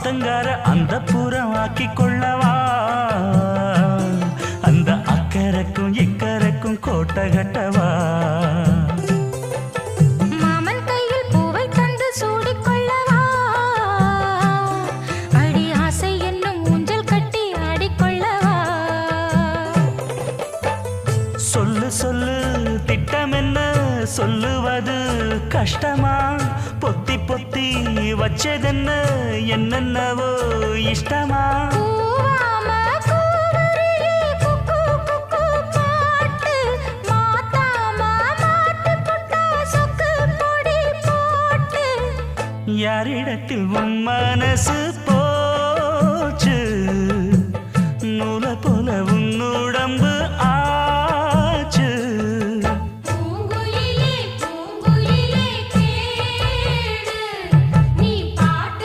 ஆத்தங்கார அந்த புறம் ஆக்கி கொள்ளவா அந்த அக்கறைக்கும் இக்கரைக்கும் கோட்டை கட்டவா மாமன் கையில் பூவை தந்து சூடிக்கொள்ளவா அடி ஆசை என்னும் ஊஞ்சல் கட்டி ஆடிக்கொள்ளவா சொல்லு சொல்லு திட்டம் என்ன சொல்லுவது கஷ்டமா பொத்தி பொத்தி வச்சதென்ன என்னென்னவோ இஷ்டமா கூவாம கூவருளி குக்கு குக்கு பாட்டு மாத்தாம மாட்டு புட்டா சொக்கு பொடி போட்டு யாரிடத்தில் உன் மனசு போ